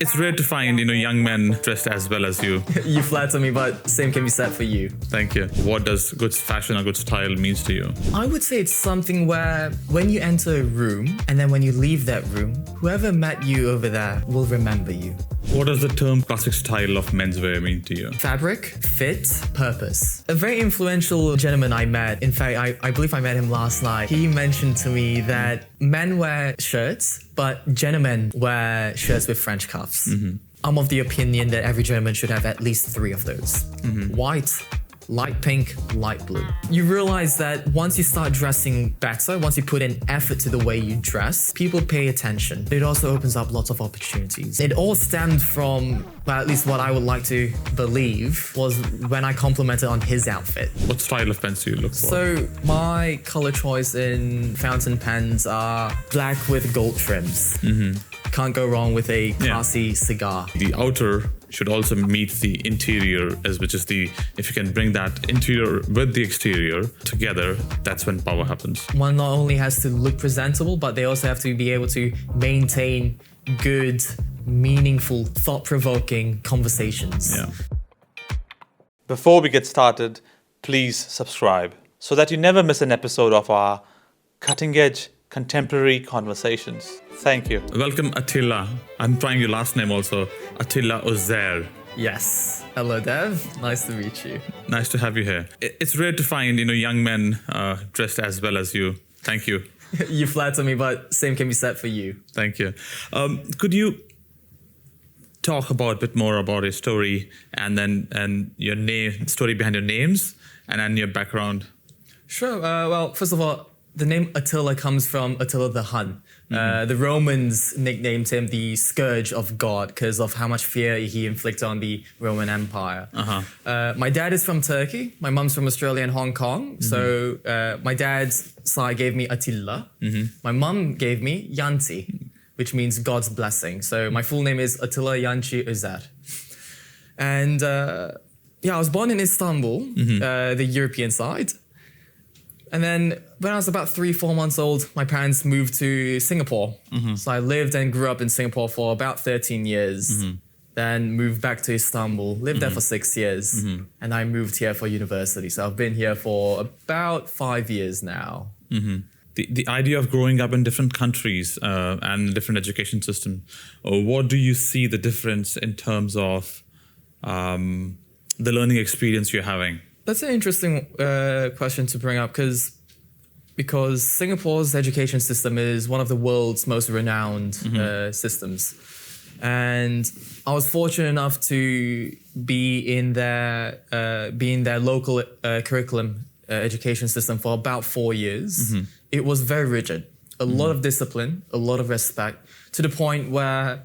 It's rare to find, young men dressed as well as you. You flatter me, but same can be said for you. Thank you. What does good fashion or good style means to you? I would say it's something where when you enter a room and then when you leave that room, whoever met you over there will remember you. What does the term classic style of menswear mean to you? Fabric, fit, purpose. A very influential gentleman I met, in fact, I believe I met him last night. He mentioned to me that men wear shirts, but gentlemen wear shirts with French cuffs. I'm of the opinion that every gentleman should have at least 3 of those. White, light pink, light blue. You realize that once you start dressing better, once you put in effort to the way you dress, people pay attention. It also opens up lots of opportunities. It all stemmed from, well, at least what I would like to believe, was when I complimented on his outfit. What style of pens do you look for? So my color choice in fountain pens are black with gold trims. Can't go wrong with a classy cigar. The outer should also meet the interior, which is if you can bring that interior with the exterior together, that's when power happens. One not only has to look presentable, but they also have to be able to maintain good, meaningful, thought-provoking conversations. Yeah. Before we get started, please subscribe so that you never miss an episode of our cutting-edge contemporary conversations. Thank you. Welcome, Attila. I'm trying your last name also. Attila Özer. Yes. Hello, Dev. Nice to meet you. Nice to have you here. It's rare to find, young men dressed as well as you. Thank you. You flatter me, but same can be said for you. Thank you. Could you talk a bit more about your story and your name, story behind your names, and then your background? Sure. Well, first of all, the name Attila comes from Attila the Hun. The Romans nicknamed him the Scourge of God because of how much fear he inflicted on the Roman Empire. My dad is from Turkey. My mom's from Australia and Hong Kong. So my dad's side gave me Attila. My mom gave me Yanchi, which means God's blessing. So my full name is Attila Yanchi Özer. And I was born in Istanbul, the European side. And then when I was about 3-4 months old, my parents moved to Singapore. So I lived and grew up in Singapore for about 13 years. Then moved back to Istanbul, lived there for 6 years. And I moved here for university. So I've been here for about 5 years now. The idea of growing up in different countries and different education system, what do you see the difference in terms of the learning experience you're having? That's an interesting question to bring up because Singapore's education system is one of the world's most renowned systems. And I was fortunate enough to be in their local curriculum education system for about 4 years. It was very rigid, a lot of discipline, a lot of respect, to the point where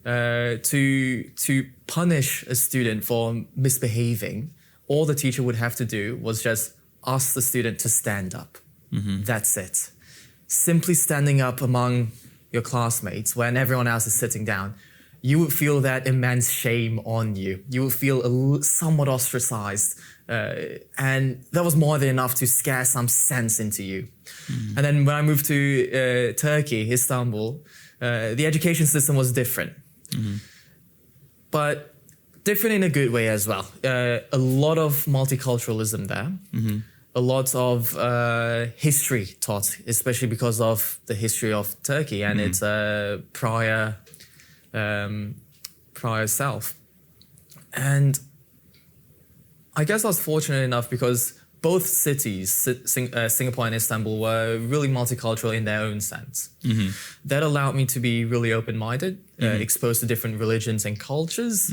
to punish a student for misbehaving, all the teacher would have to do was just ask the student to stand up. That's it. Simply standing up among your classmates when everyone else is sitting down, you would feel that immense shame on you. You would feel somewhat ostracized. And that was more than enough to scare some sense into you. And then when I moved to Turkey, Istanbul, the education system was different. But different in a good way as well. A lot of multiculturalism there. A lot of history taught, especially because of the history of Turkey and its prior self. And I guess I was fortunate enough because both cities, Singapore and Istanbul, were really multicultural in their own sense. That allowed me to be really open-minded, exposed to different religions and cultures.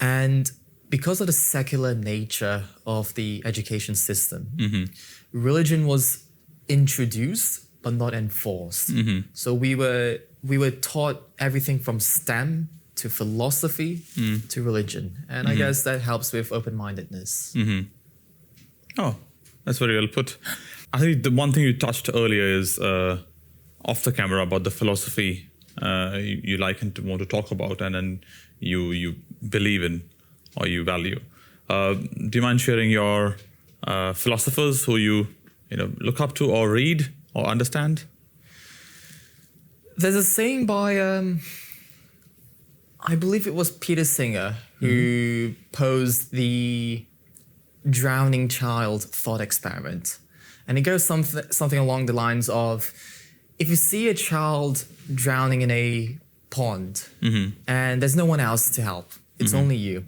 And because of the secular nature of the education system, religion was introduced but not enforced. So we were taught everything from STEM to philosophy to religion. And I guess that helps with open-mindedness. Oh, that's very well put. I think the one thing you touched earlier is off the camera about the philosophy you like and want to talk about, and then you believe in or you value. Do you mind sharing your philosophers who you look up to or read or understand? There's a saying by I believe it was Peter Singer who posed the drowning child thought experiment. And it goes something along the lines of, if you see a child drowning in a pond and there's no one else to help, it's only you.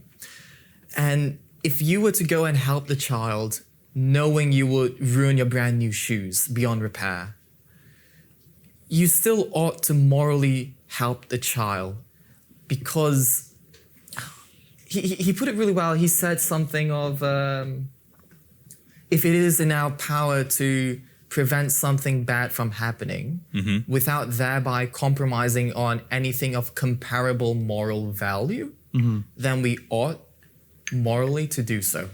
And if you were to go and help the child, knowing you would ruin your brand new shoes beyond repair, you still ought to morally help the child, because he put it really well. He said something of, if it is in our power to prevent something bad from happening without thereby compromising on anything of comparable moral value, then we ought morally to do so.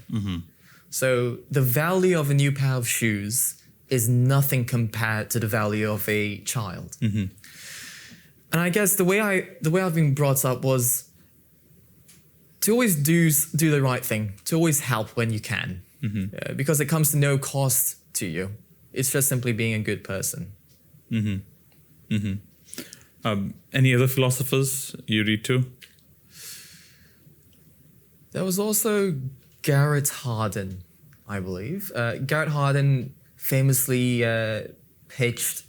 So the value of a new pair of shoes is nothing compared to the value of a child. And I guess the way I've been brought up was to always do the right thing, to always help when you can, because it comes to no cost to you. It's just simply being a good person. Any other philosophers you read to? There was also Garrett Hardin, I believe. Garrett Hardin famously pitched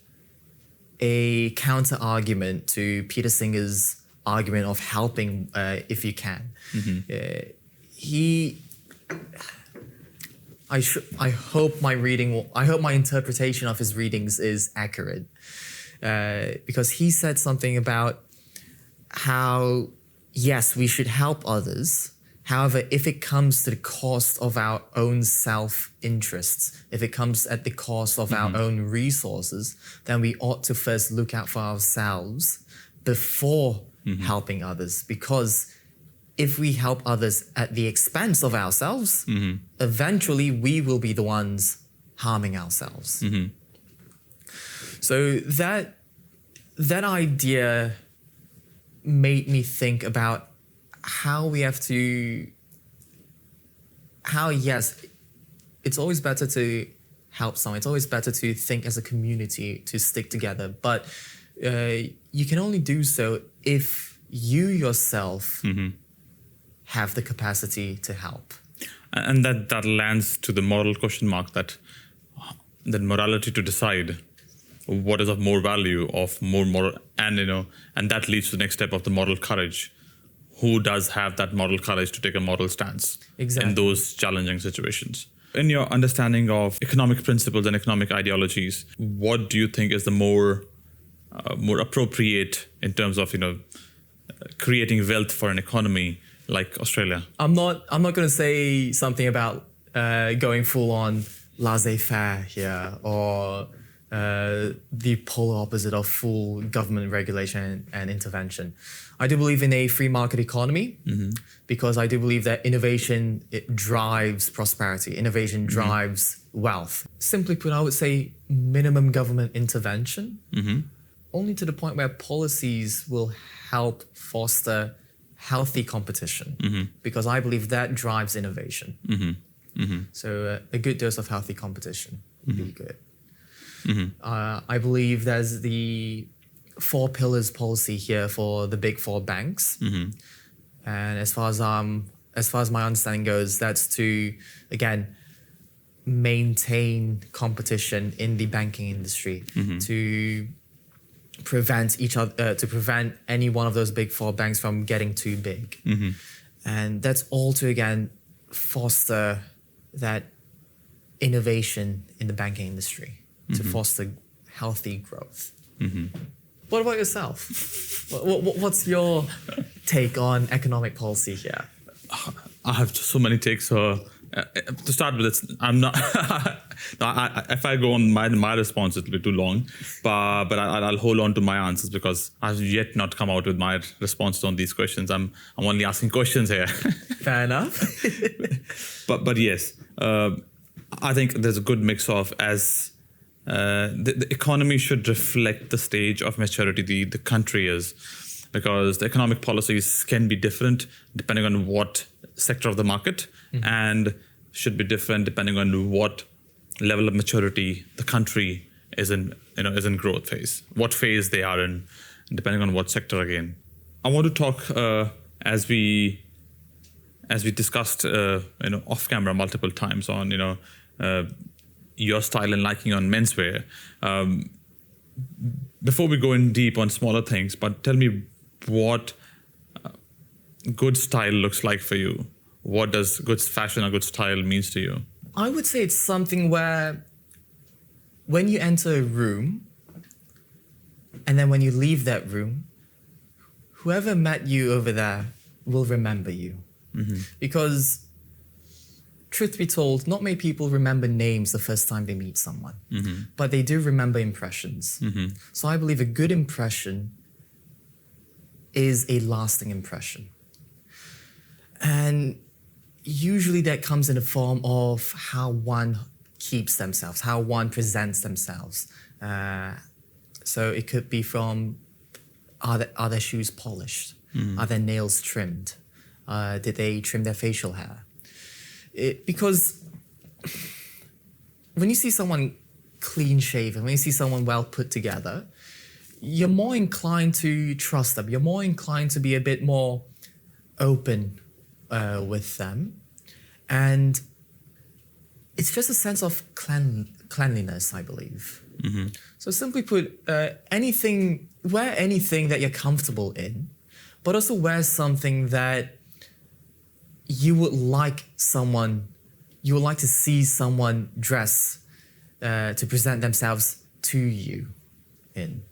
a counter-argument to Peter Singer's argument of helping if you can. I hope my interpretation of his readings is accurate, because he said something about how, yes, we should help others. However, if it comes to the cost of our own self-interests, if it comes at the cost of our own resources, then we ought to first look out for ourselves before helping others. Because if we help others at the expense of ourselves, eventually we will be the ones harming ourselves. So that idea made me think about yes, it's always better to help someone. It's always better to think as a community, to stick together. But you can only do so if you yourself have the capacity to help. And that lands to the moral question mark, that morality to decide what is of more value, of more moral, and that leads to the next step of the moral courage. Who does have that moral courage to take a moral stance in those challenging situations? In your understanding of economic principles and economic ideologies, what do you think is the more appropriate in terms of creating wealth for an economy like Australia? I'm not going to say something about going full on laissez-faire here, or the polar opposite of full government regulation and intervention. I do believe in a free market economy, because I do believe that innovation, it drives prosperity. Innovation drives wealth. Simply put, I would say minimum government intervention, only to the point where policies will help foster healthy competition, because I believe that drives innovation. So a good dose of healthy competition would be good. I believe there's the 4 pillars policy here for the big 4 banks, and as far as my understanding goes, that's to again maintain competition in the banking industry, to prevent any one of those big 4 banks from getting too big, and that's all to again foster that innovation in the banking industry, to foster healthy growth. What about yourself? What's your take on economic policy here? I have so many takes. To start with, I'm not. If I go on my response, it'll be too long. But I'll hold on to my answers, because I've yet not come out with my response on these questions. I'm only asking questions here. Fair enough. But yes, I think there's a good mix of the economy should reflect the stage of maturity the country is, because the economic policies can be different depending on what sector of the market, and should be different depending on what level of maturity the country is in growth phase, what phase they are in, depending on what sector again. I want to talk as we discussed, off camera multiple times on, your style and liking on menswear. Before we go in deep on smaller things, but tell me what good style looks like for you. What does good fashion or good style means to you? I would say it's something where when you enter a room and then when you leave that room, whoever met you over there will remember you. Because truth be told, not many people remember names the first time they meet someone, but they do remember impressions. So I believe a good impression is a lasting impression. And usually that comes in the form of how one keeps themselves, how one presents themselves. So it could be from, are their shoes polished? Are their nails trimmed? Did they trim their facial hair? Because when you see someone clean shaven, when you see someone well put together, you're more inclined to trust them. You're more inclined to be a bit more open with them. And it's just a sense of cleanliness, I believe. So simply put, wear anything that you're comfortable in, but also wear something that you would like to see someone dress to present themselves to you in.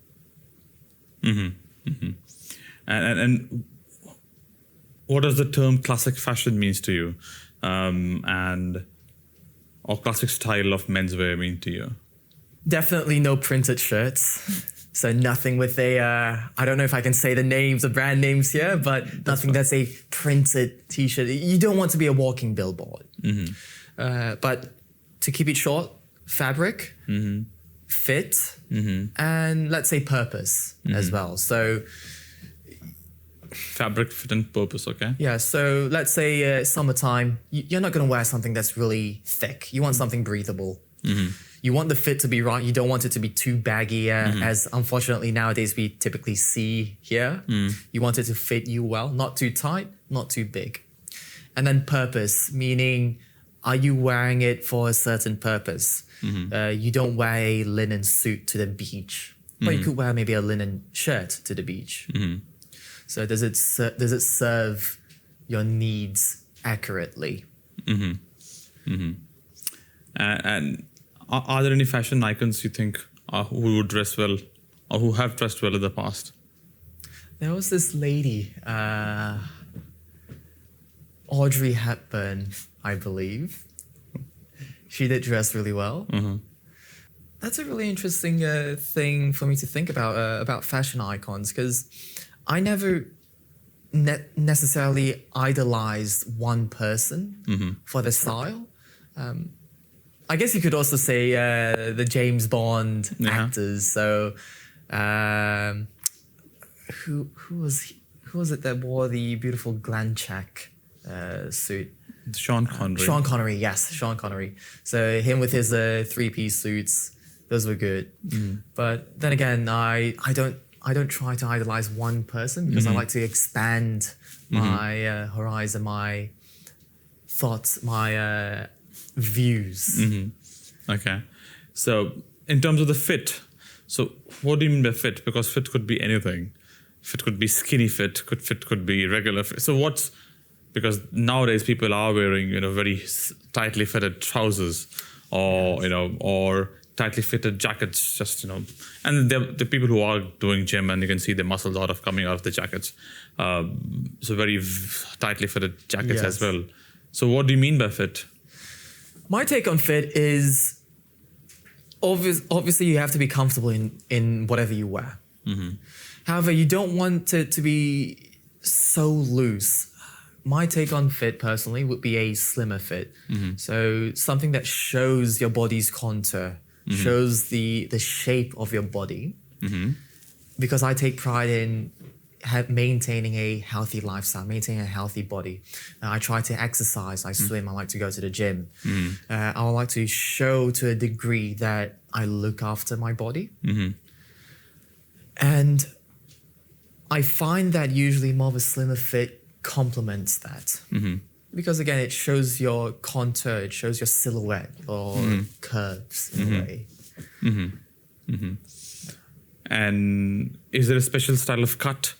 And what does the term classic fashion means to you? Or classic style of menswear mean to you? Definitely no printed shirts. So nothing with I don't know if I can say the names, the brand names here, but nothing that's a printed t-shirt. You don't want to be a walking billboard. But to keep it short, fabric, fit, and let's say purpose as well. So fabric, fit, and purpose, okay? Yeah, so let's say summertime, you're not going to wear something that's really thick. You want something breathable. You want the fit to be right. You don't want it to be too baggy, as unfortunately nowadays we typically see here. You want it to fit you well, not too tight, not too big. And then purpose, meaning are you wearing it for a certain purpose? You don't wear a linen suit to the beach, but you could wear maybe a linen shirt to the beach. So does it serve your needs accurately? And are there any fashion icons you think who would dress well or who have dressed well in the past? There was this lady, Audrey Hepburn, I believe. She did dress really well. That's a really interesting thing for me to think about fashion icons, because I never necessarily idolized one person for the style. I guess you could also say the James Bond actors. So who was it that wore the beautiful Glanchak suit? Sean Connery. Sean Connery, yes, Sean Connery. So him with his three-piece suits, those were good. But then again, I don't try to idolize one person, because I like to expand my horizon, my thoughts, my views. Okay. So in terms of the fit, so what do you mean by fit? Because fit could be anything. Fit could be skinny fit, fit could be regular fit. So because nowadays people are wearing, very tightly fitted trousers or, or tightly fitted jackets, just, and the people who are doing gym, and you can see the muscles coming out of the jackets. So very tightly fitted jackets as well. So what do you mean by fit? My take on fit is obviously you have to be comfortable in whatever you wear. However, you don't want it to be so loose. My take on fit personally would be a slimmer fit. So something that shows your body's contour, shows the shape of your body. Because I take pride in maintaining a healthy lifestyle, maintaining a healthy body. I try to exercise, I swim, I like to go to the gym. I would like to show to a degree that I look after my body. And I find that usually more of a slimmer fit complements that. Because again, it shows your contour, it shows your silhouette or curves in a way. And is there a special style of cut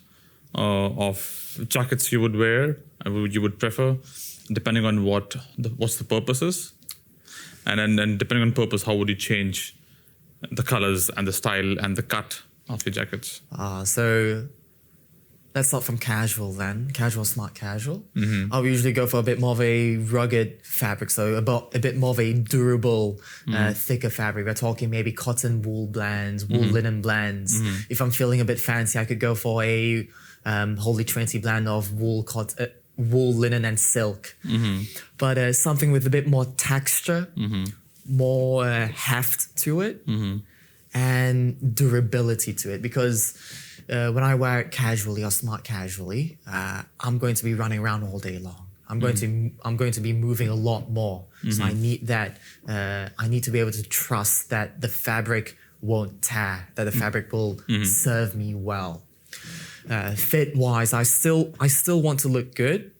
of jackets you would wear, you would prefer, depending on what's the purpose is? And then depending on purpose, how would you change the colors and the style and the cut of your jackets? So let's start from casual then. Casual, smart casual. I'll usually go for a bit more of a rugged fabric, so a bit more of a durable, thicker fabric. We're talking maybe cotton wool blends, wool linen blends. If I'm feeling a bit fancy, I could go for a Holy Trinity blend of wool, linen, and silk. But something with a bit more texture, more heft to it, and durability to it. Because when I wear it casually or smart casually, I'm going to be running around all day long. I'm going to be moving a lot more. So I need that. I need to be able to trust that the fabric won't tear, that the fabric will serve me well. Fit wise, I still want to look good.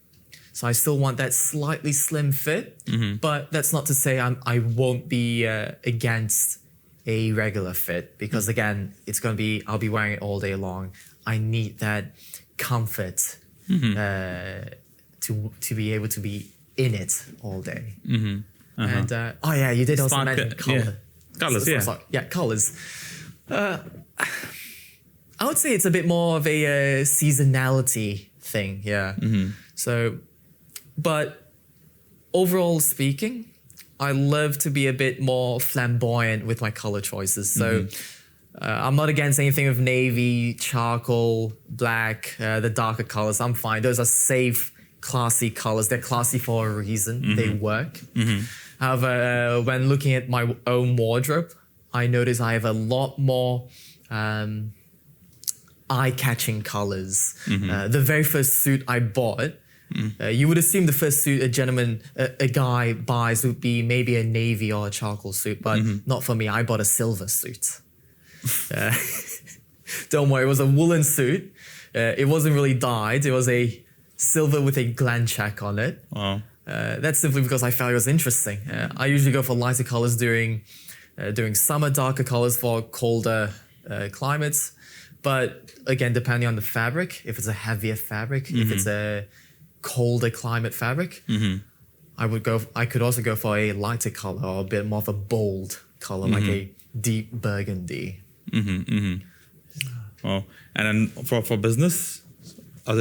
So I still want that slightly slim fit, but that's not to say I won't be against a regular fit, because again, I'll be wearing it all day long. I need that comfort to be able to be in it all day. And oh yeah, you did also mention color. Colors, Colors. I would say it's a bit more of a seasonality thing, So, but overall speaking, I love to be a bit more flamboyant with my color choices. So I'm not against anything with navy, charcoal, black, the darker colors. I'm fine. Those are safe, classy colors.Ey're classy for a reason. They work. However, when looking at my own wardrobe, I notice I have a lot more eye-catching colors. The very first suit I bought, you would assume the first suit a guy buys would be maybe a navy or a charcoal suit, but not for me. I bought a silver suit. Don't worry, it was a woolen suit. It wasn't really dyed. It was a silver with a gland check on it. Wow. That's simply because I felt it was interesting. I usually go for lighter colors during summer, darker colors for colder climates. But again, depending on the fabric, if it's a heavier fabric, if it's a colder climate fabric, I could also go for a lighter color or a bit more of a bold color, like a deep burgundy. Oh, and then for business, so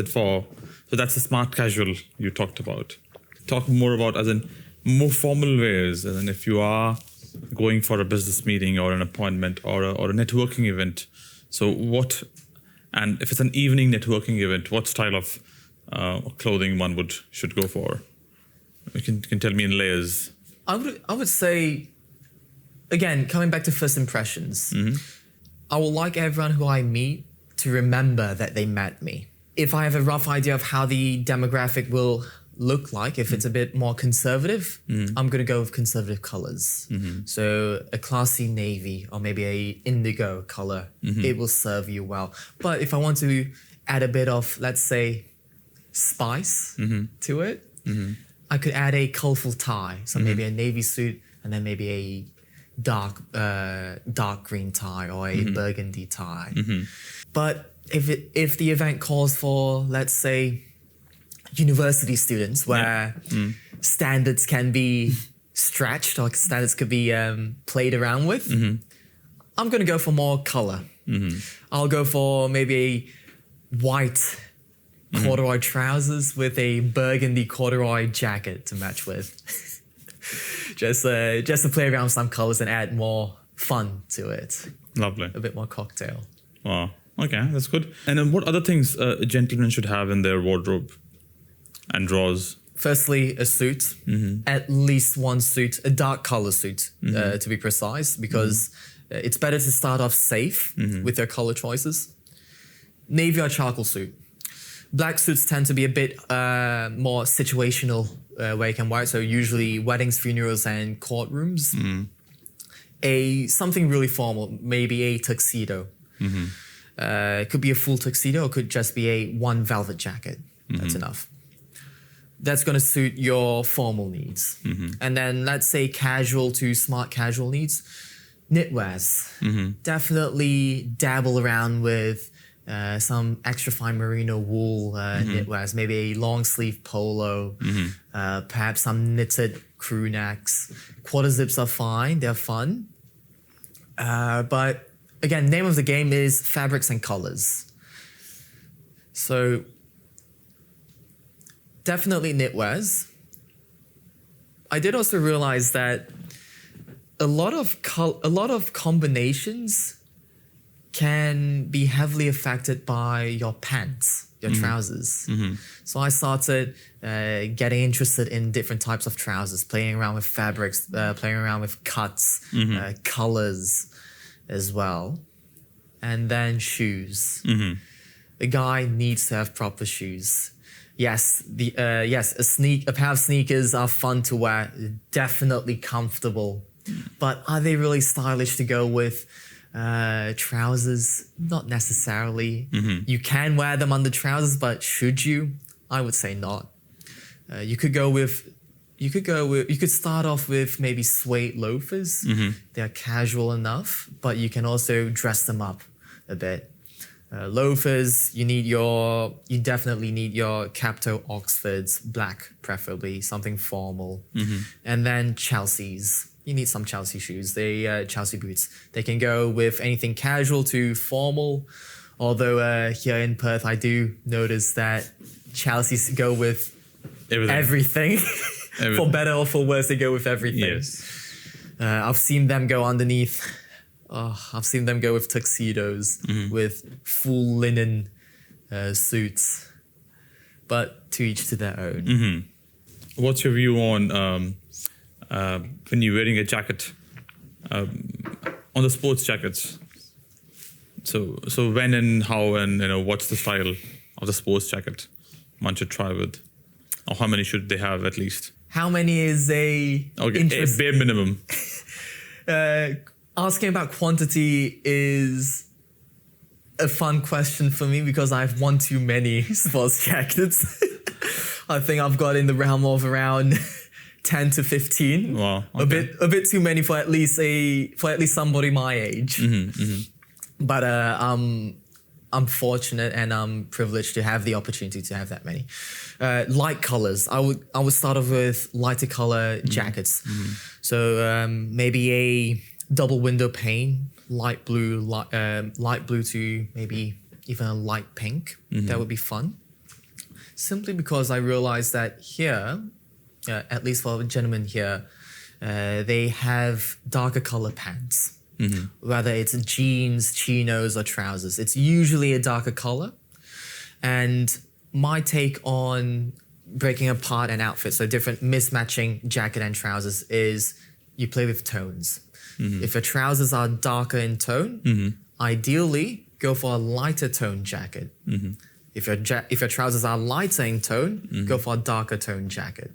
that's the smart casual you talked about. Talk more about as in more formal wears, as in if you are going for a business meeting or an appointment or a networking event. So and if it's an evening networking event, what style of clothing one should go for? You can tell me in layers. I would say, again, coming back to first impressions, I would like everyone who I meet to remember that they met me. If I have a rough idea of how the demographic will look like, if it's a bit more conservative, I'm going to go with conservative colors. So a classy navy or maybe a indigo color, it will serve you well. But if I want to add a bit of, let's say, spice to it, I could add a colorful tie. So maybe a navy suit and then maybe a dark green tie or a burgundy tie. But if the event calls for, let's say, university students where standards can be stretched or standards could be played around with, I'm going to go for more color. I'll go for maybe a white corduroy trousers with a burgundy corduroy jacket to match with. just to play around with some colors and add more fun to it. Lovely. A bit more cocktail. Wow. Okay, that's good. And then what other things a gentleman should have in their wardrobe and drawers? Firstly, a suit. At least one suit, a dark color suit, to be precise, because it's better to start off safe with their color choices. Navy or charcoal suit. Black suits tend to be a bit more situational where you can wear it. So usually weddings, funerals, and courtrooms. Something really formal, maybe a tuxedo. It could be a full tuxedo, or it could just be a one velvet jacket. That's enough. That's going to suit your formal needs. And then let's say casual to smart casual needs. Knitwears. Definitely dabble around with some extra fine merino wool knitwears, maybe a long sleeve polo, perhaps some knitted crew necks. Quarter zips are fine, they're fun. But again, name of the game is fabrics and colors. So definitely knitwears. I did also realize that a lot of combinations can be heavily affected by your pants, your trousers. So I started getting interested in different types of trousers, playing around with fabrics, playing around with cuts, colors as well. And then shoes. The guy needs to have proper shoes. Yes, a pair of sneakers are fun to wear, definitely comfortable. But are they really stylish to go with trousers? Not necessarily. You can wear them under trousers, but should you? I would say not. You could start off with maybe suede loafers. They're casual enough, but you can also dress them up a bit. Loafers, you definitely need your Capto Oxfords, black preferably, something formal. And then Chelsea's. You need some Chelsea shoes, Chelsea boots. They can go with anything casual to formal. Although here in Perth, I do notice that Chelsea's go with everything. For better or for worse, they go with everything. Yes. I've seen them go underneath. I've seen them go with tuxedos, with full linen suits. But to each to their own. What's your view on when you're wearing a jacket, on the sports jackets? So when and how and what's the style of the sports jacket one should try with, or how many should they have at least? How many is a bare minimum? Asking about quantity is a fun question for me because I have one too many sports jackets. I think I've got in the realm of around 10 to 15. Wow, okay. A bit too many for at least somebody my age. But I'm fortunate and I'm privileged to have the opportunity to have that many. Light colors. I would start off with lighter color jackets. So maybe a double window pane, light blue to maybe even a light pink. That would be fun. Simply because I realized that here, at least for a gentleman here, they have darker color pants. Whether it's jeans, chinos, or trousers. It's usually a darker color. And my take on breaking apart an outfit, so different mismatching jacket and trousers, is you play with tones. If your trousers are darker in tone, ideally go for a lighter tone jacket. If your trousers are lighter in tone, go for a darker tone jacket.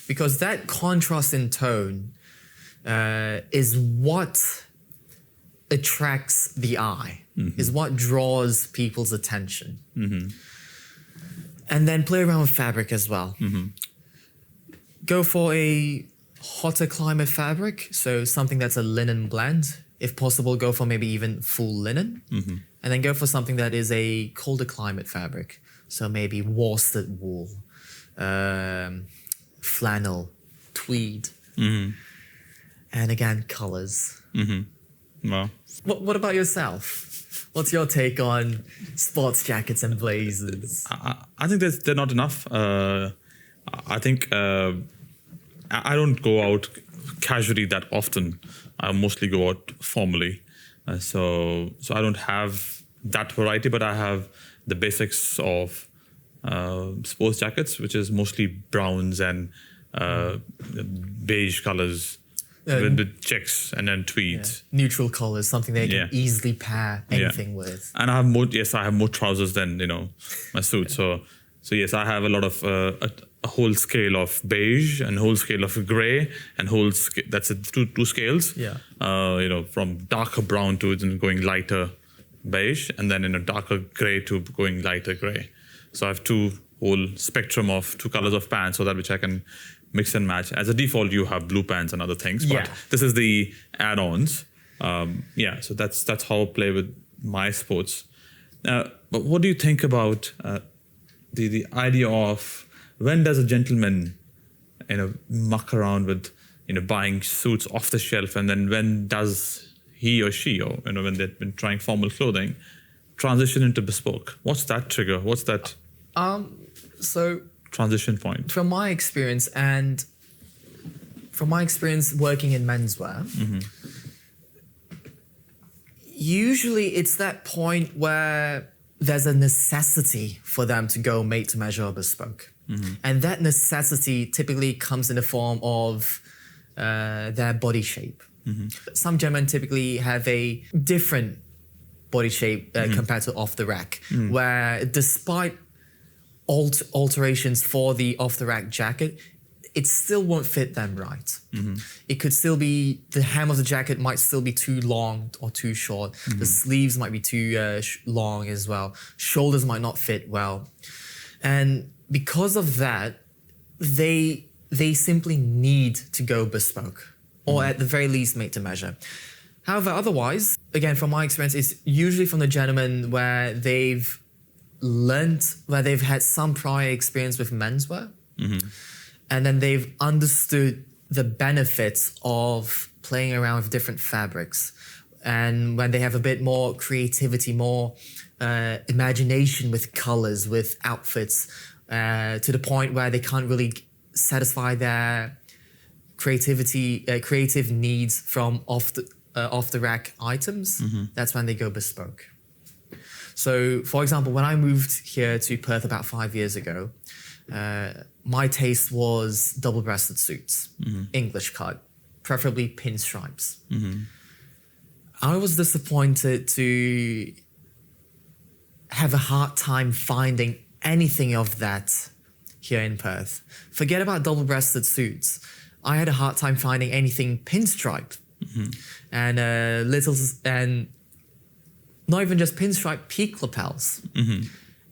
Because that contrast in tone is what attracts the eye, is what draws people's attention. And then play around with fabric as well. Go for a hotter climate fabric, so something that's a linen blend. If possible, go for maybe even full linen. And then go for something that is a colder climate fabric, so maybe worsted wool, flannel, tweed, and again, colors. Wow. What about yourself? What's your take on sports jackets and blazers? I think they're not enough. I think I don't go out casually that often. I mostly go out formally. So I don't have that variety, but I have the basics of sports jackets, which is mostly browns and beige colors. With the checks and then tweeds. Neutral colors, something they can easily pair anything with. And I have more trousers than my suit. So yes, I have a lot of a whole scale of beige and whole scale of grey and that's two scales. From darker brown to going lighter beige, and then in a darker gray to going lighter gray. So I have two whole spectrum of two colors of pants, so that which I can mix and match. As a default, you have blue pants and other things, but this is the add-ons. So that's how I play with my sports. But what do you think about the idea of when does a gentleman, muck around with, buying suits off the shelf, and then when does he or she, or when they've been trying formal clothing, transition into bespoke? What's that trigger? What's that? So transition point. From my experience working in menswear, usually it's that point where there's a necessity for them to go made to measure or bespoke. And that necessity typically comes in the form of their body shape. Some gentlemen typically have a different body shape compared to off the rack, where despite alterations for the off the rack jacket, it still won't fit them right. It could still be, the hem of the jacket might still be too long or too short. The sleeves might be too long as well. Shoulders might not fit well. And because of that, they simply need to go bespoke, or at the very least made to measure. However, otherwise, again, from my experience, it's usually from the gentleman where they've had some prior experience with menswear, and then they've understood the benefits of playing around with different fabrics. And when they have a bit more creativity, more imagination with colors, with outfits, to the point where they can't really satisfy their creative needs from off the rack items, that's when they go bespoke. So, for example, when I moved here to Perth about 5 years ago, my taste was double-breasted suits, English cut, preferably pinstripes. I was disappointed to have a hard time finding anything of that here in Perth. Forget about double-breasted suits. I had a hard time finding anything pinstripe, and not even just pinstripe, peak lapels.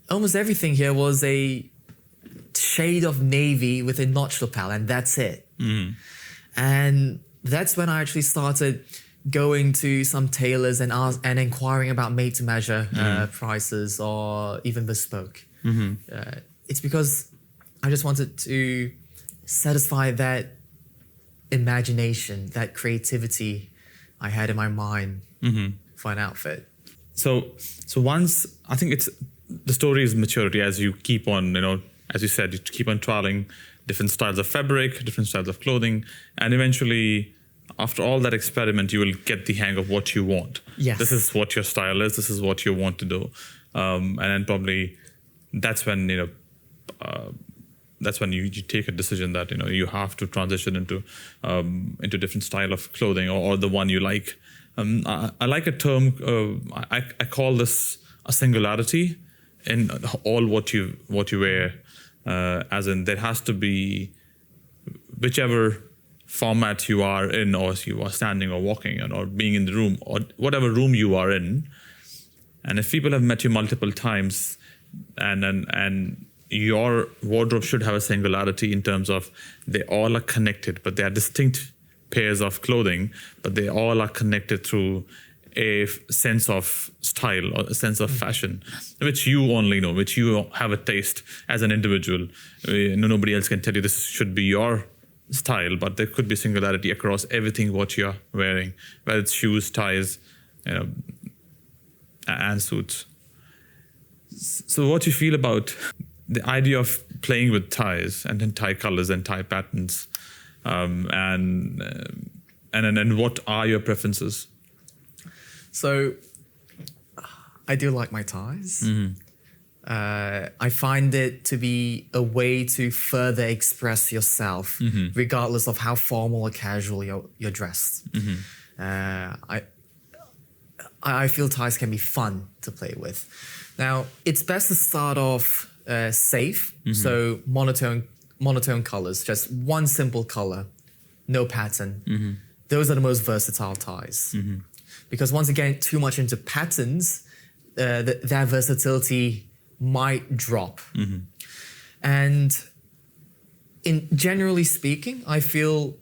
Almost everything here was a shade of navy with a notch lapel, and that's it. And that's when I actually started going to some tailors and inquiring about made-to-measure prices or even bespoke. It's because I just wanted to satisfy that imagination, that creativity I had in my mind for an outfit. So once, I think the story is maturity as you keep on, as you said, you keep on trialing different styles of fabric, different styles of clothing, and eventually, after all that experiment, you will get the hang of what you want. Yes. This is what your style is. This is what you want to do, and then probably that's when you take a decision that you have to transition into different style of clothing or the one you like. I like a term. I call this a singularity in all what you wear, as in there has to be whichever format you are in, or you are standing or walking or being in the room or whatever room you are in. And if people have met you multiple times, and your wardrobe should have a singularity in terms of they all are connected, but they are distinct pairs of clothing, but they all are connected through a sense of style or a sense of fashion, which you only know, which you have a taste as an individual. Nobody else can tell you this should be your style, but there could be singularity across everything what you're wearing, whether it's shoes, ties, and suits. So what you feel about the idea of playing with ties and then tie colors and tie patterns, and what are your preferences? So I do like my ties. I find it to be a way to further express yourself, regardless of how formal or casual you're dressed. I feel ties can be fun to play with. Now, it's best to start off safe, so monotone colors, just one simple color, no pattern. Those are the most versatile ties. Because once again, too much into patterns, that versatility might drop. And generally speaking, I feel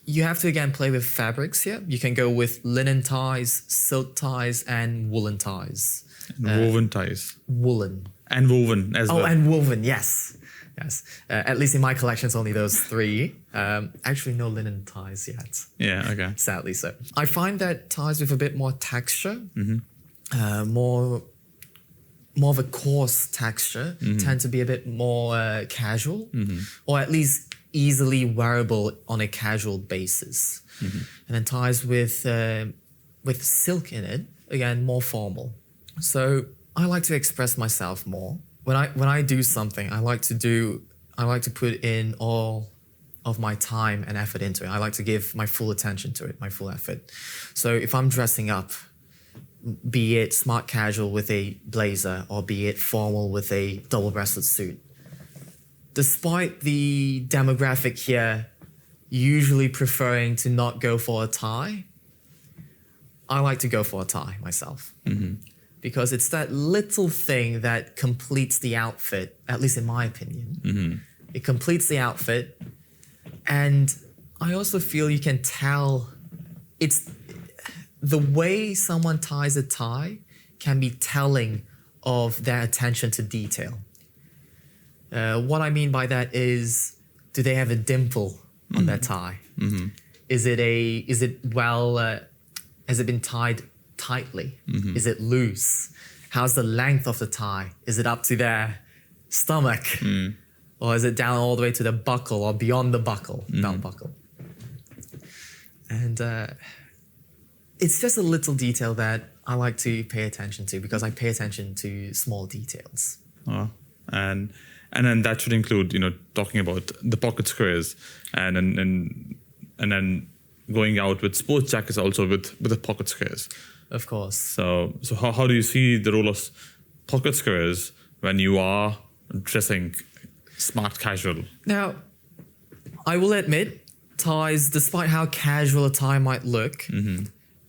you have to again play with fabrics here. You can go with linen ties, silk ties, and woolen ties. And woven ties. Woolen. And woven as well. Oh, and woven, yes. Yes. At least in my collection, it's only those three. Actually, no linen ties yet. Yeah, okay. Sadly so. I find that ties with a bit more texture, more of a coarse texture, tend to be a bit more casual, or at least easily wearable on a casual basis. And then ties with silk in it, again, more formal. So I like to express myself more. When I do something, I like to put in all of my time and effort into it. I like to give my full attention to it, my full effort. So if I'm dressing up, be it smart casual with a blazer or be it formal with a double-breasted suit, despite the demographic here usually preferring to not go for a tie, I like to go for a tie myself. Because it's that little thing that completes the outfit, at least in my opinion. It completes the outfit. And I also feel you can tell it's the way someone ties a tie can be telling of their attention to detail. What I mean by that is, do they have a dimple on their tie? Has it been tied tightly? Is it loose? How's the length of the tie? Is it up to their stomach? Or is it down all the way to the buckle or beyond the buckle, belt buckle? And it's just a little detail that I like to pay attention to because I pay attention to small details. And then that should include, talking about the pocket squares and then going out with sports jackets also with the pocket squares. Of course. So how do you see the role of pocket squares when you are dressing smart casual? Now, I will admit, ties, despite how casual a tie might look,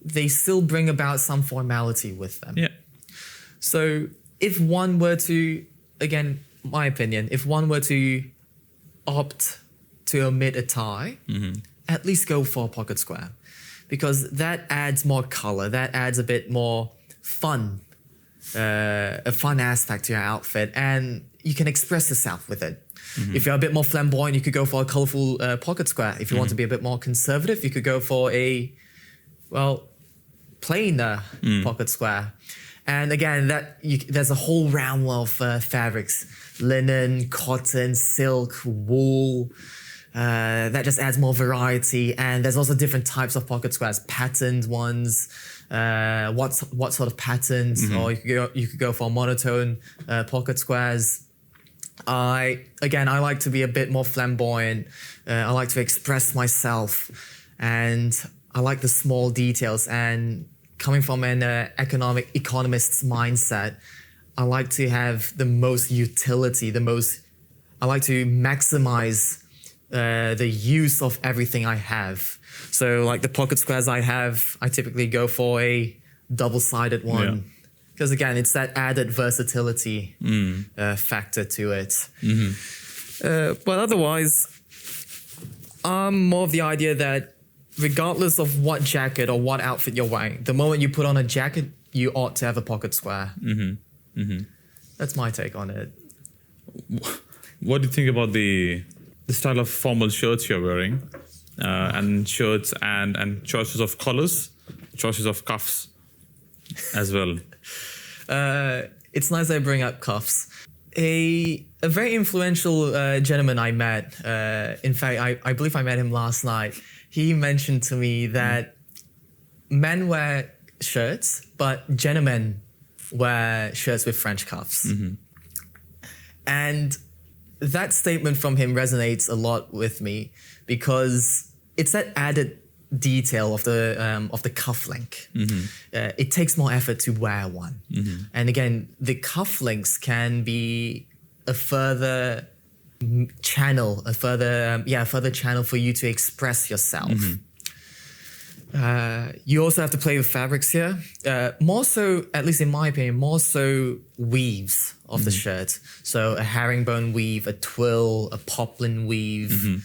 they still bring about some formality with them. Yeah. So if one were to, again, my opinion, if one were to opt to omit a tie, at least go for a pocket square. Because that adds more color, that adds a bit more fun, a fun aspect to your outfit, and you can express yourself with it. If you're a bit more flamboyant, you could go for a colorful pocket square. If you want to be a bit more conservative, you could go for a, plain pocket square. And again, there's a whole realm of fabrics: linen, cotton, silk, wool. That just adds more variety, and there's also different types of pocket squares, patterned ones. What sort of patterns? Or you could go for monotone pocket squares. I like to be a bit more flamboyant. I like to express myself, and I like the small details. And coming from an economist's mindset, I like to have the most utility. I like to maximize the use of everything I have. So like the pocket squares I have, I typically go for a double-sided one. Because again, it's that added versatility factor to it. But otherwise, I'm more of the idea that regardless of what jacket or what outfit you're wearing, the moment you put on a jacket, you ought to have a pocket square. That's my take on it. What do you think about the style of formal shirts you're wearing, and shirts and choices of collars, choices of cuffs as well? It's nice I bring up cuffs. A very influential gentleman I met, in fact, I believe I met him last night. He mentioned to me that men wear shirts, but gentlemen wear shirts with French cuffs. And that statement from him resonates a lot with me because it's that added detail of the cufflink. It takes more effort to wear one. And again, the cufflinks can be a further channel, a further channel for you to express yourself. You also have to play with fabrics here. More so, at least in my opinion, more so weaves of the shirt. So a herringbone weave, a twill, a poplin weave.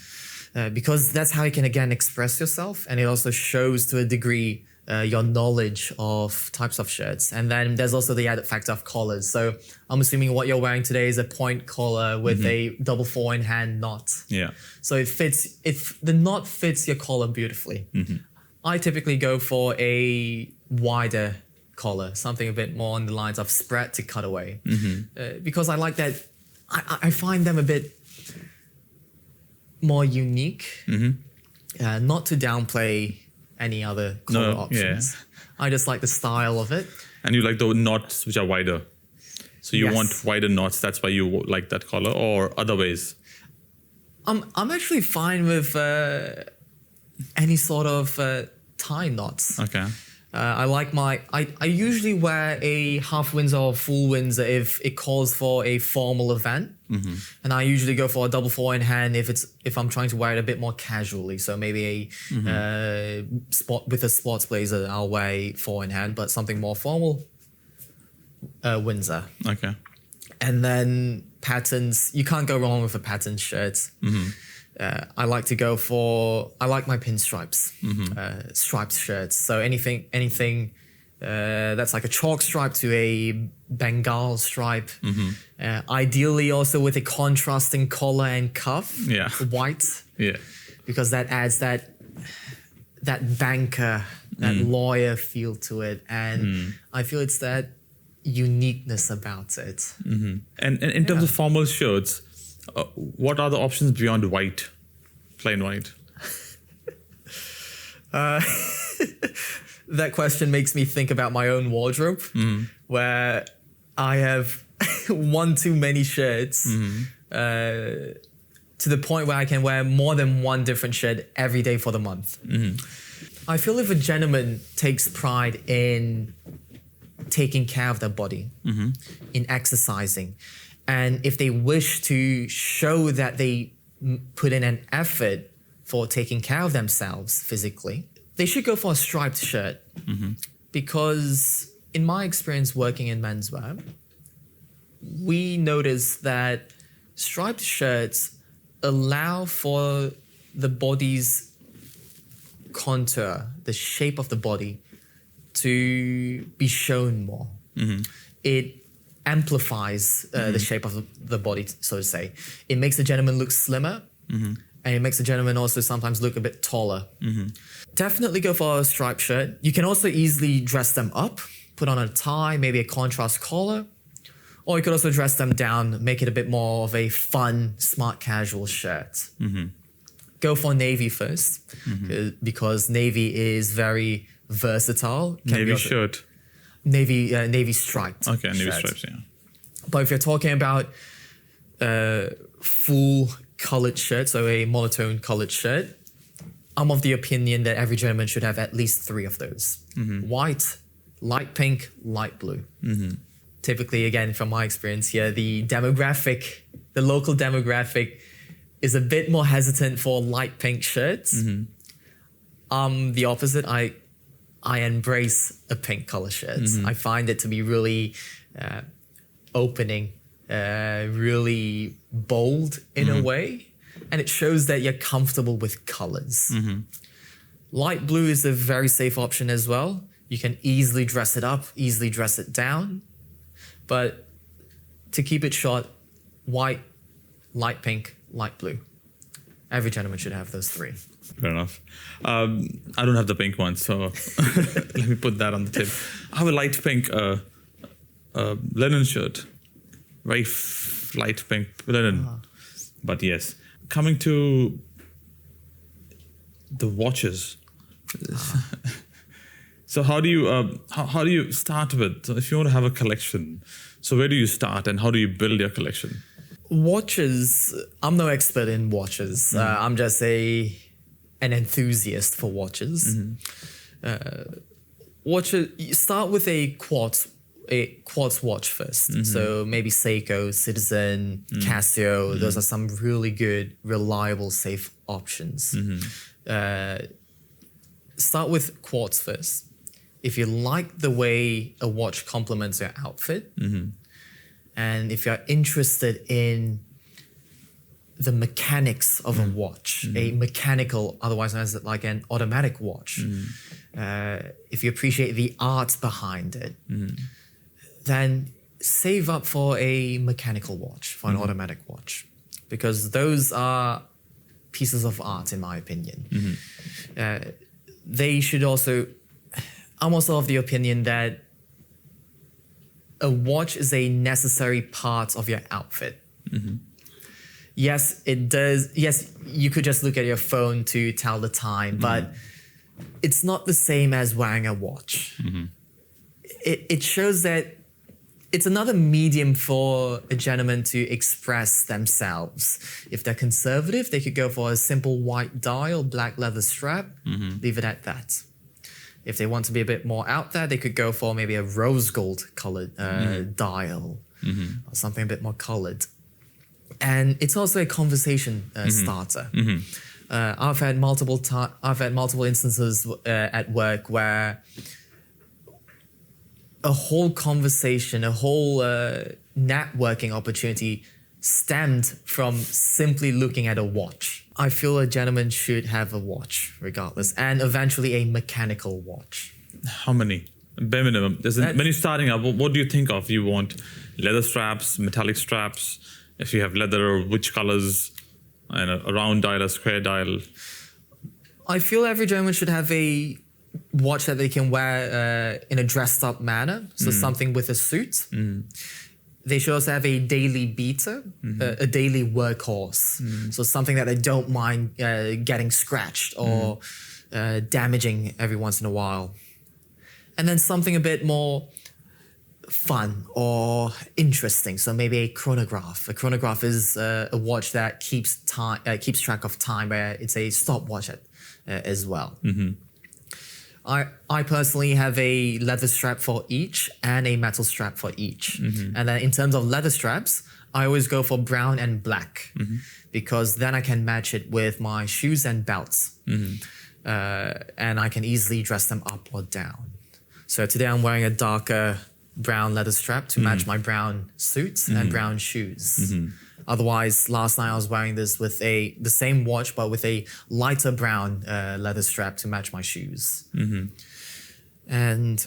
Because that's how you can, again, express yourself. And it also shows to a degree your knowledge of types of shirts. And then there's also the added factor of collars. So I'm assuming what you're wearing today is a point collar with a double 4-in-hand knot. Yeah. So it fits, the knot fits your collar beautifully. I typically go for a wider collar, something a bit more on the lines of spread to cutaway. Because I like that, I find them a bit more unique, not to downplay any other color options. I just like the style of it. And you like the knots which are wider. So you want wider knots, that's why you like that color, or other ways? I'm actually fine with any sort of tie knots. Okay. I like I usually wear a half Windsor or full Windsor if it calls for a formal event. And I usually go for a double 4-in-hand if I'm trying to wear it a bit more casually. So maybe with a sports blazer, I'll wear a 4-in-hand, but something more formal, Windsor. Okay. And then patterns, you can't go wrong with a patterned shirt. I like to go for, I like my pinstripes, striped shirts. So anything that's like a chalk stripe to a Bengal stripe. Ideally also with a contrasting collar and cuff, white. Yeah. Because that adds that banker, that lawyer feel to it. And I feel it's that uniqueness about it. And in terms of formal shirts, what are the options beyond white, plain white? That question makes me think about my own wardrobe, where I have one too many shirts to the point where I can wear more than one different shirt every day for the month. I feel if a gentleman takes pride in taking care of their body, in exercising, and if they wish to show that they put in an effort for taking care of themselves physically, they should go for a striped shirt. Because in my experience working in menswear, we notice that striped shirts allow for the body's contour, the shape of the body, to be shown more. It amplifies the shape of the body, so to say. It makes the gentleman look slimmer, and it makes the gentleman also sometimes look a bit taller. Definitely go for a striped shirt. You can also easily dress them up, put on a tie, maybe a contrast collar, or you could also dress them down, make it a bit more of a fun, smart casual shirt. Go for navy first, because navy is very versatile. Navy shirt? Navy striped. Okay, navy shirt. stripes, yeah. But if you're talking about full colored shirt, so a monotone colored shirt, I'm of the opinion that every gentleman should have at least 3 of those. White, light pink, light blue. Typically, again, from my experience here, the local demographic is a bit more hesitant for light pink shirts. The opposite. I embrace a pink color shirt. I find it to be really opening, really bold in a way, and it shows that you're comfortable with colors. Light blue is a very safe option as well. You can easily dress it up, easily dress it down, but to keep it short, white, light pink, light blue. Every gentleman should have those 3. Fair enough. I don't have the pink one, so let me put that on the table. I have a light pink linen shirt. Very light pink linen. But yes, coming to the watches. So how do you start with, so if you want to have a collection, so where do you start and how do you build your collection? Watches, I'm no expert in watches. I'm just an enthusiast for watches. Watches, you start with a quartz watch first. So maybe Seiko, Citizen, Casio, those are some really good, reliable, safe options. start with quartz first. If you like the way a watch complements your outfit, and if you're interested in the mechanics of a watch, a mechanical, otherwise known as like an automatic watch, if you appreciate the art behind it, then save up for a mechanical watch, for an automatic watch, because those are pieces of art, in my opinion. They should also, I'm also of the opinion that a watch is a necessary part of your outfit. Yes, it does. Yes, you could just look at your phone to tell the time, but it's not the same as wearing a watch. It shows that it's another medium for a gentleman to express themselves. If they're conservative, they could go for a simple white dial, black leather strap, leave it at that. If they want to be a bit more out there, they could go for maybe a rose gold colored dial or something a bit more colored. And it's also a conversation starter. I've had multiple instances at work where a whole conversation, a whole networking opportunity stemmed from simply looking at a watch. I feel a gentleman should have a watch regardless, and eventually a mechanical watch. How many? Bare minimum. When you're starting up, what do you think of? You want leather straps, metallic straps? If you have leather, which colors? And a round dial, a square dial? I feel every gentleman should have a watch that they can wear in a dressed up manner. So something with a suit. They should also have a daily beater, a daily workhorse. So something that they don't mind getting scratched or damaging every once in a while. And then something a bit more fun or interesting. So maybe a chronograph. A chronograph is a watch that keeps track of time, where it's a stopwatch as well. I personally have a leather strap for each and a metal strap for each. And then in terms of leather straps, I always go for brown and black because then I can match it with my shoes and belts. And I can easily dress them up or down. So today I'm wearing a darker brown leather strap to match my brown suits and brown shoes. Otherwise, last night I was wearing this with the same watch, but with a lighter brown leather strap to match my shoes. And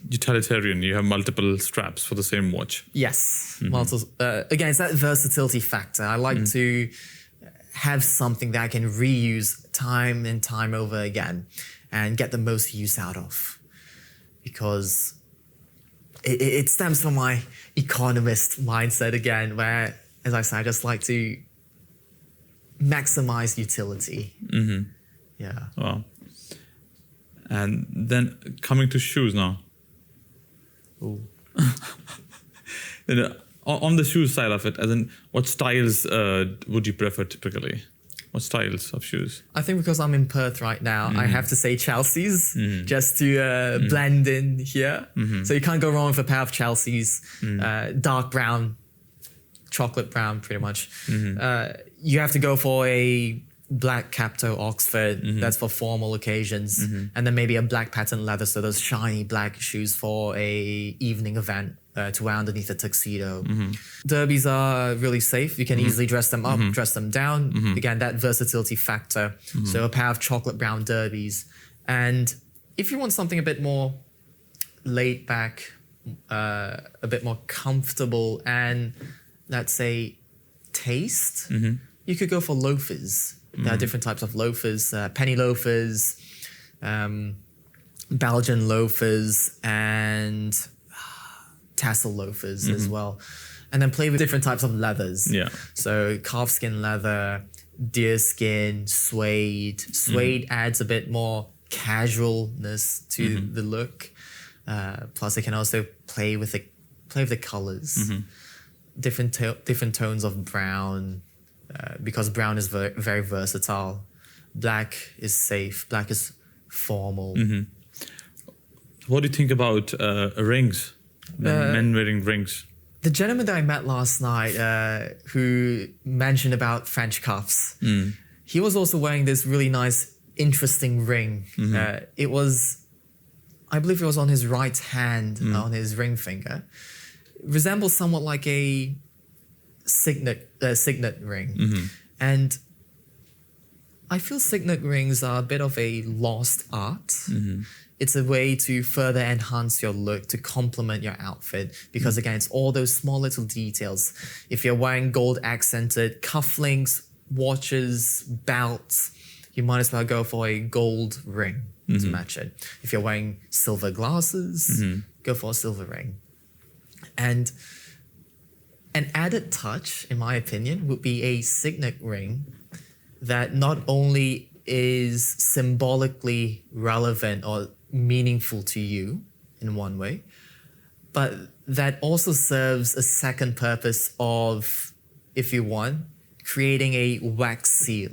Utilitarian, you have multiple straps for the same watch. yes, again, it's that versatility factor. I like to have something that I can reuse time and time over again and get the most use out of. Because it stems from my economist mindset again, where, as I said, I just like to maximize utility. Yeah. Wow. And then coming to shoes now. Ooh. On the shoes side of it, as in, what styles would you prefer typically? What styles of shoes? I think because I'm in Perth right now, I have to say Chelsea's just to blend in here. So you can't go wrong with a pair of Chelsea's, dark brown, chocolate brown, pretty much. You have to go for a black Capto Oxford, that's for formal occasions, and then maybe a black patent leather, so those shiny black shoes for a evening event to wear underneath a tuxedo. Derbies are really safe. You can easily dress them up, dress them down. Again, that versatility factor. So a pair of chocolate brown derbies. And if you want something a bit more laid back, a bit more comfortable, and let's say taste, you could go for loafers. There are different types of loafers, penny loafers, Belgian loafers, and tassel loafers as well. And then play with different types of leathers. Yeah. So calfskin leather, deerskin, suede. Suede adds a bit more casualness to the look. Plus, they can also play with the colors. Different tones of brown, because brown is very versatile. Black is safe. Black is formal. What do you think about rings? Men wearing rings. The gentleman that I met last night who mentioned about French cuffs, he was also wearing this really nice interesting ring. It was, I believe it was on his right hand, on his ring finger. It resembles somewhat like a signet ring. And I feel signet rings are a bit of a lost art. It's a way to further enhance your look, to complement your outfit. Because again, it's all those small little details. If you're wearing gold accented cufflinks, watches, belts, you might as well go for a gold ring to match it. If you're wearing silver glasses, go for a silver ring. And an added touch, in my opinion, would be a signet ring that not only is symbolically relevant or meaningful to you in one way, but that also serves a second purpose of, if you want, creating a wax seal.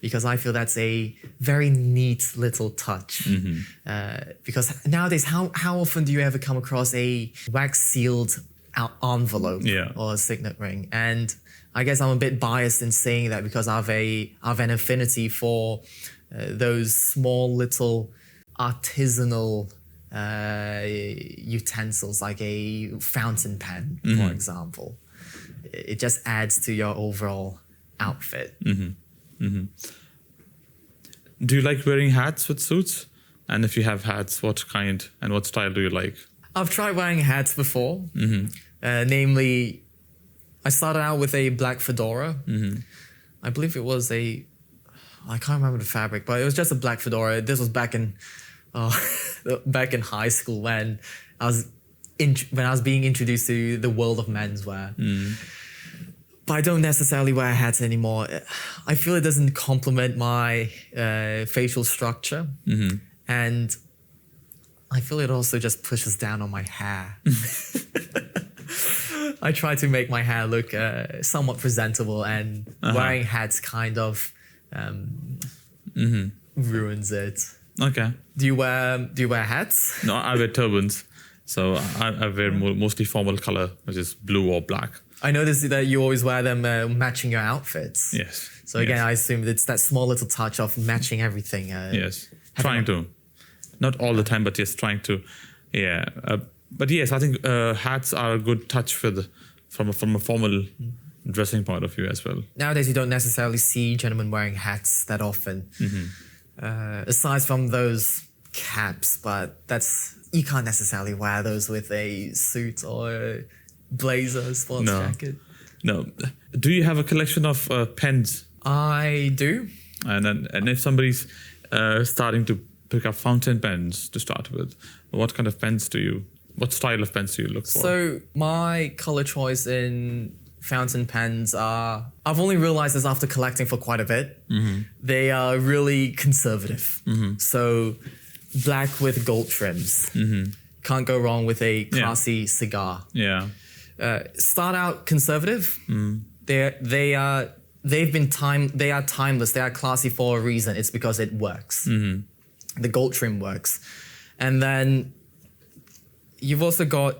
Because I feel that's a very neat little touch. Because nowadays, how often do you ever come across a wax sealed envelope or a signet ring? And I guess I'm a bit biased in saying that because I have an affinity for those small little artisanal utensils, like a fountain pen, for example. It just adds to your overall outfit. Do you like wearing hats with suits? And if you have hats, what kind and what style do you like? I've tried wearing hats before. Namely, I started out with a black fedora. I believe it was I can't remember the fabric, but it was just a black fedora. This was back in high school when I was being introduced to the world of menswear. But I don't necessarily wear hats anymore. I feel it doesn't complement my facial structure. And I feel it also just pushes down on my hair. I try to make my hair look somewhat presentable, and wearing hats kind of ruins it. Okay. Do you wear hats? No, I wear turbans. So I wear mostly formal color, which is blue or black. I noticed that you always wear them matching your outfits. Yes. So again, I assume it's that small little touch of matching everything. Yes. Trying to. Not all the time, but yes, trying to. Yeah. But yes, I think hats are a good touch from a formal dressing point of view as well. Nowadays, you don't necessarily see gentlemen wearing hats that often. Aside from those caps, but you can't necessarily wear those with a suit or a blazer, sports jacket. No. Do you have a collection of pens? I do. And if somebody's starting to pick up fountain pens to start with, what kind of pens what style of pens do you look for? So my color choice in fountain pens are, I've only realized this after collecting for quite a bit. They are really conservative. So black with gold trims. Can't go wrong with a classy cigar. Yeah. Start out conservative. They are timeless. They are classy for a reason. It's because it works. The gold trim works. And then you've also got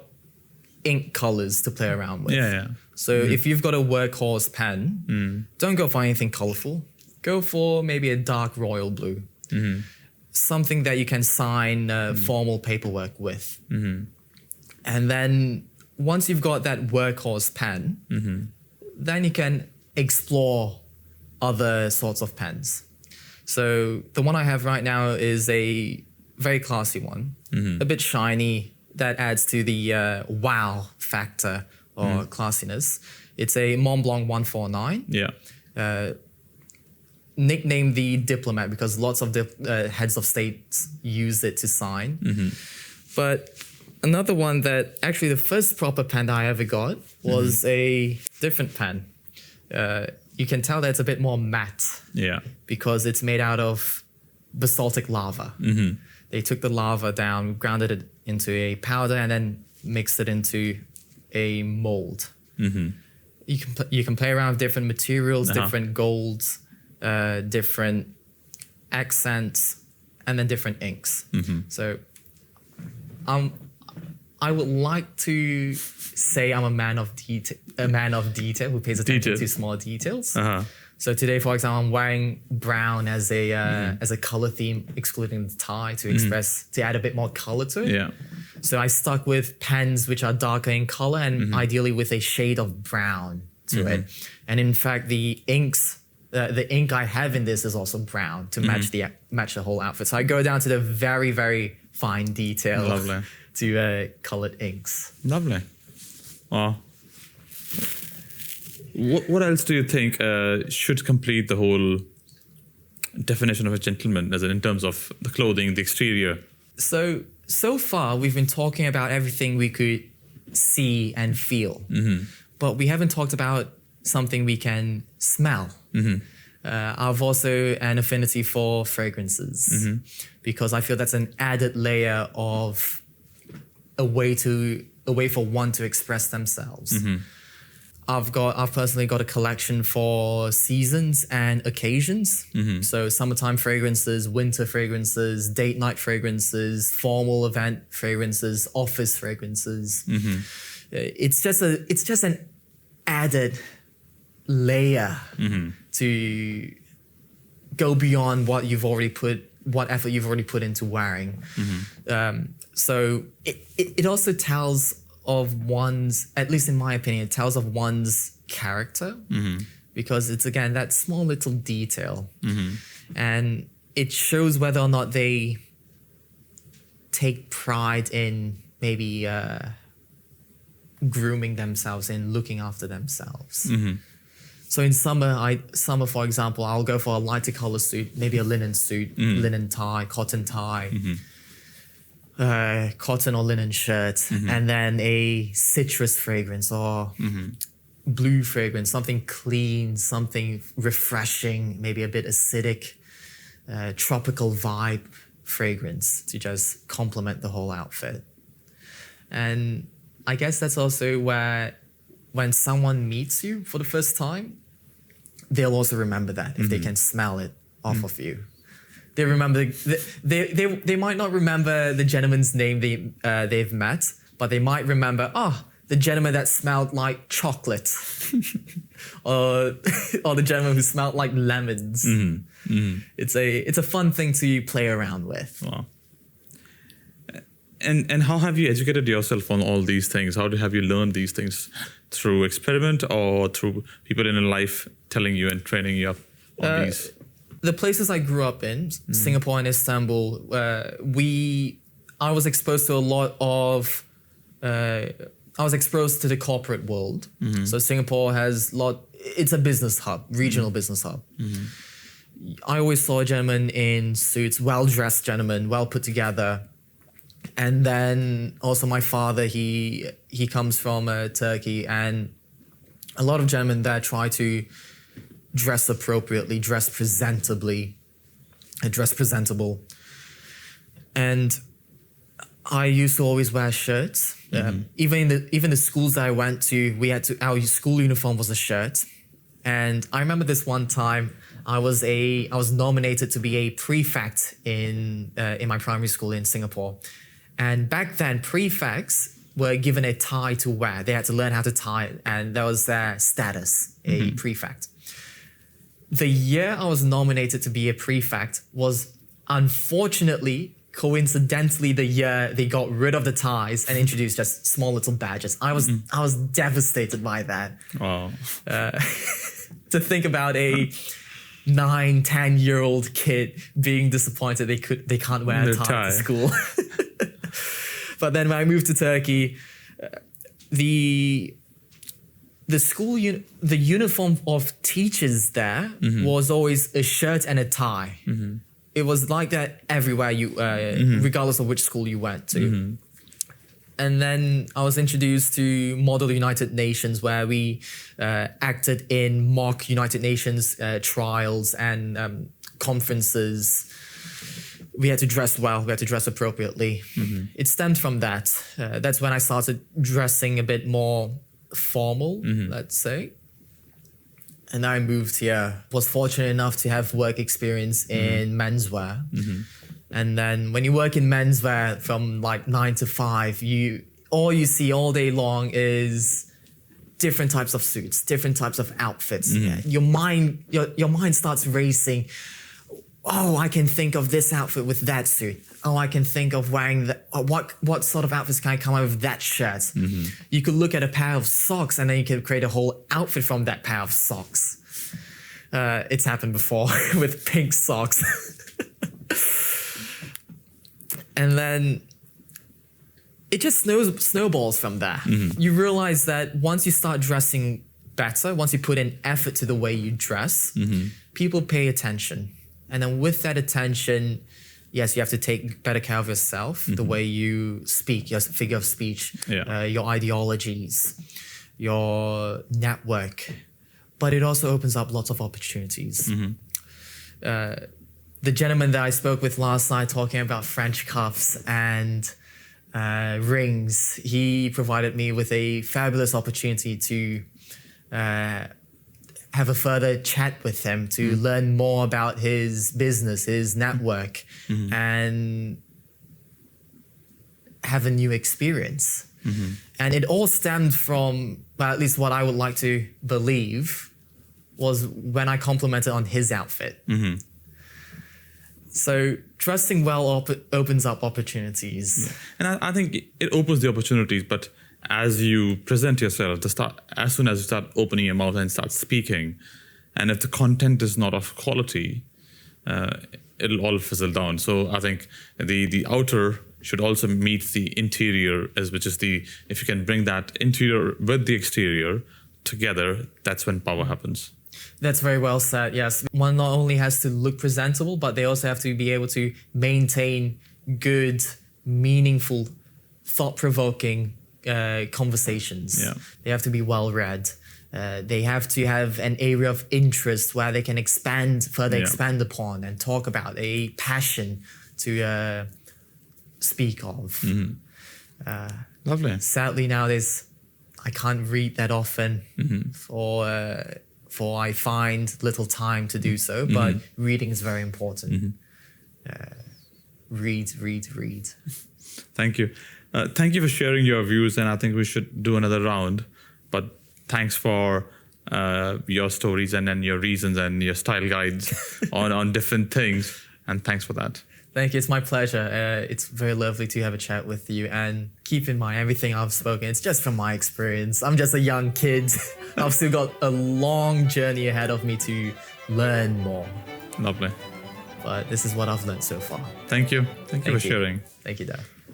ink colors to play around with. Yeah. So if you've got a workhorse pen, don't go for anything colorful. Go for maybe a dark royal blue. Something that you can sign formal paperwork with. And then once you've got that workhorse pen, then you can explore other sorts of pens. So the one I have right now is a very classy one, a bit shiny, that adds to the wow factor or classiness. It's a Montblanc 149. Yeah. Nicknamed the Diplomat because lots of heads of states use it to sign. But another one that actually the first proper pen that I ever got was a different pen. You can tell that it's a bit more matte. Yeah. Because it's made out of basaltic lava. They took the lava down, grounded it into a powder, and then mixed it into a mold. You can play around with different materials, different golds, different accents, and then different inks. So I'm I would like to say I'm a man of detail who pays attention to small details. So today, for example, I'm wearing brown as a color theme, excluding the tie to add a bit more color to it. Yeah. So I stuck with pens which are darker in color and ideally with a shade of brown to it. And in fact, the ink I have in this is also brown to match the whole outfit. So I go down to the very, very fine detail. Lovely. To colored inks. Lovely. Wow. What else do you think should complete the whole definition of a gentleman, as in terms of the clothing, the exterior? So far, we've been talking about everything we could see and feel, but we haven't talked about something we can smell. I've also an affinity for fragrances because I feel that's an added layer of a way for one to express themselves. I've personally got a collection for seasons and occasions. So summertime fragrances, winter fragrances, date night fragrances, formal event fragrances, office fragrances. It's just an added layer to go beyond what effort you've already put into wearing. So it also tells of one's, at least in my opinion, it tells of one's character because it's, again, that small little detail. And it shows whether or not they take pride in maybe grooming themselves, in looking after themselves. So in summer, for example, I'll go for a lighter color suit, maybe a linen suit, linen tie, cotton tie, cotton or linen shirt, and then a citrus fragrance or blue fragrance, something clean, something refreshing, maybe a bit acidic, tropical vibe fragrance to just complement the whole outfit. And I guess that's also where when someone meets you for the first time, they'll also remember that if they can smell it off of you. They remember, they might not remember the gentleman's name they've met, but they might remember, the gentleman that smelled like chocolate or the gentleman who smelled like lemons. It's a fun thing to play around with. Wow. And how have you educated yourself on all these things? How have you learned these things? Through experiment or through people in your life telling you and training you up on these? The places I grew up in, Singapore and Istanbul, I was exposed to a lot of, I was exposed to the corporate world. So Singapore it's a business hub, regional business hub. I always saw a gentleman in suits, well-dressed gentleman, well put together. And then also my father, he comes from Turkey, and a lot of gentlemen there try to dress appropriately, dress presentably, dress presentable. And I used to always wear shirts. Even the schools that I went to, our school uniform was a shirt. And I remember this one time, I was nominated to be a prefect in my primary school in Singapore. And back then, prefects were given a tie to wear. They had to learn how to tie it, and that was their status, a prefect. The year I was nominated to be a prefect was, unfortunately, coincidentally, the year they got rid of the ties and introduced just small little badges. I was devastated by that. Wow. To think about a 9-10-year-old kid being disappointed they can't wear a tie to school. But then when I moved to Turkey, the uniform of teachers there was always a shirt and a tie. It was like that everywhere regardless of which school you went to. And then I was introduced to Model United Nations, where we acted in mock United Nations trials and conferences. We had to dress well, we had to dress appropriately. It stemmed from that. That's when I started dressing a bit more formal, let's say. And I moved here. Was fortunate enough to have work experience in menswear. And then when you work in menswear from like 9 to 5, all you see all day long is different types of suits, different types of outfits. Your mind starts racing. Oh, I can think of this outfit with that suit. Oh, I can think of wearing that. What sort of outfits can I come out with that shirt? You could look at a pair of socks and then you could create a whole outfit from that pair of socks. It's happened before with pink socks. And then it just snowballs from there. You realize that once you start dressing better, once you put in effort to the way you dress, people pay attention. And then with that attention, yes, you have to take better care of yourself, the way you speak, your figure of speech, your ideologies, your network. But it also opens up lots of opportunities. The gentleman that I spoke with last night talking about French cuffs and rings, he provided me with a fabulous opportunity to have a further chat with him to learn more about his business, his network, and have a new experience. And it all stemmed from, well, at least what I would like to believe, was when I complimented on his outfit. So dressing well opens up opportunities. And I think it opens the opportunities, but as you present yourself, as soon as you start opening your mouth and start speaking, and if the content is not of quality, it'll all fizzle down. So I think the outer should also meet the interior, which is if you can bring that interior with the exterior together, that's when power happens. That's very well said, yes. One not only has to look presentable, but they also have to be able to maintain good, meaningful, thought-provoking conversations. They have to be well-read. They have to have an area of interest where they can expand upon and talk about, a passion to speak of. Lovely. Sadly, nowadays, I can't read that often for I find little time to do so, but reading is very important. Read. Thank you. Thank you for sharing your views, and I think we should do another round. But thanks for your stories and then your reasons and your style guides on different things, and thanks for that. Thank you. It's my pleasure. It's very lovely to have a chat with you, and keep in mind everything I've spoken, it's just from my experience. I'm just a young kid. I've still got a long journey ahead of me to learn more. Lovely. But this is what I've learned so far. Thank you. Thank you for sharing. Thank you, Dad.